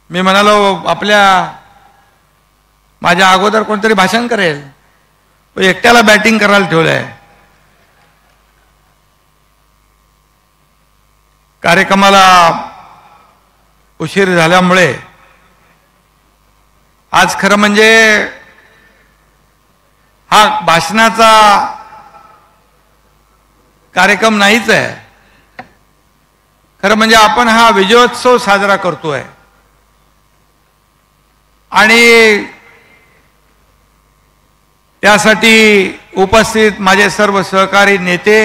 मी म्हणालो आपल्या माझ्या अगोदर कोणतरी भाषण करेल, एकट्याला बॅटिंग करायला ठेवलंय. कार्यक्रमाला उशीर झाल्यामुळे आज खरं म्हणजे हा भाषणाचा कार्यक्रम नाहीच आहे. खरं म्हणजे आपण हा विजयोत्सव साजरा करतोय आणि त्यासाठी उपस्थित माझे सर्व सहकारी नेते,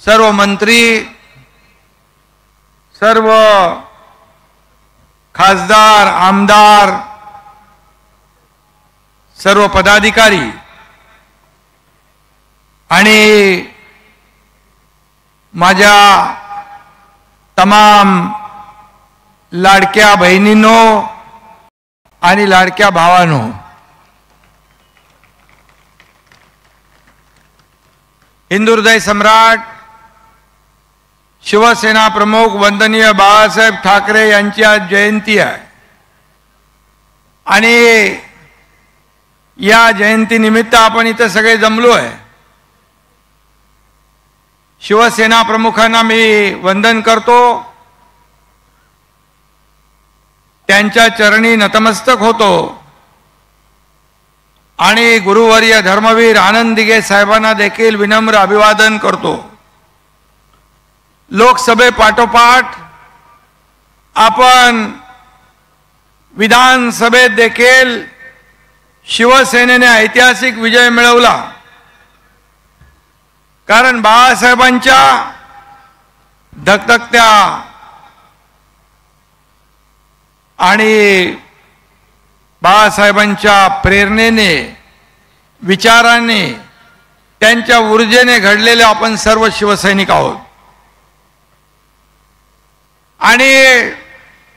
सर्व मंत्री, सर्व खासदार, आमदार, सर्व पदाधिकारी आणि माझ्या तमाम लाडक्या बहिणींनो आणि लाडक्या भावांनो, हिंदू हृदय सम्राट शिवसेना प्रमुख वंदनीय बाळासाहेब ठाकरे यांची आज जयंती आहे आणि या जयंतीनिमित्त आपण इथे सगळे जमलो आहे. शिवसेना प्रमुखांना मी वंदन करतो, त्यांच्या चरणी नतमस्तक होतो आणि गुरुवर्य धर्मवीर आनंद दिघे साहेबांना देखील विनम्र अभिवादन करतो. लोकसभेपाठोपाठ आपण विधानसभेत देखील शिवसेनेने ऐतिहासिक विजय मिळवला, कारण बाळासाहेबांच्या धगधगत्या आणि बाळासाहेबांच्या प्रेरणेने, विचाराने, त्यांच्या ऊर्जेने घडलेले आपण सर्व शिवसैनिक आहोत आणि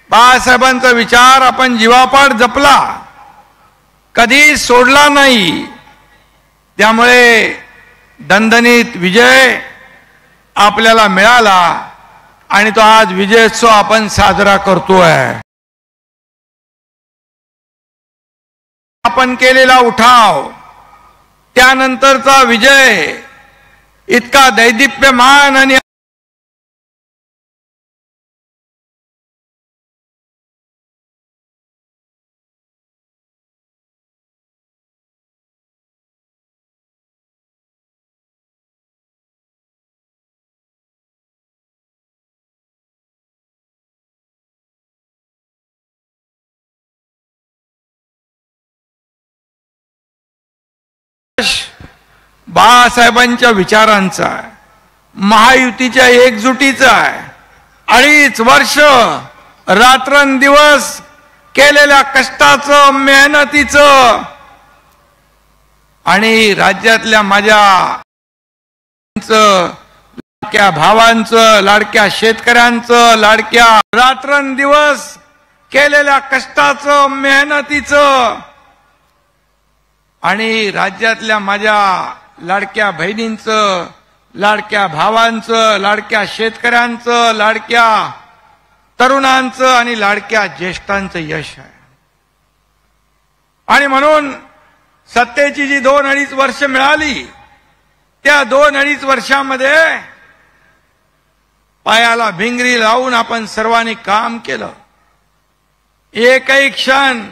बाळासाहेबांचा विचार आपण जीवापाड जपला, कधी सोडला नाही. त्यामुळे दणदणीत विजय आपल्याला मिळाला आणि तो आज विजयोत्सव आपण साजरा करतोय. आपण केलेला उठाव, त्यानंतरचा विजय इतका दैदिप्यमान आणि बाळासाहेबांच्या विचारांचा आहे, महायुतीच्या एकजुटीचा आहे. 2.5 वर्ष रात्रंदिवस केलेल्या कष्टाचं, मेहनतीचं आणि राज्यातल्या माझ्या लाडक्या भावांचं, लाडक्या शेतकऱ्यांचं, लाडक्या रात्रंदिवस केलेल्या कष्टाचं, मेहनतीचं आणि राज्यातल्या माझ्या लाडक्या बहिणींचं, लाडक्या भावांचं, लाडक्या शेतकऱ्यांचं, लाडक्या तरुणांचं आणि लाडक्या ज्येष्ठांचं यश आहे. आणि म्हणून सत्तेची जी 2-2.5 वर्ष मिळाली, त्या 2-2.5 वर्षामध्ये पायाला भिंगरी लावून आपण सर्वांनी काम केलं. एकही क्षण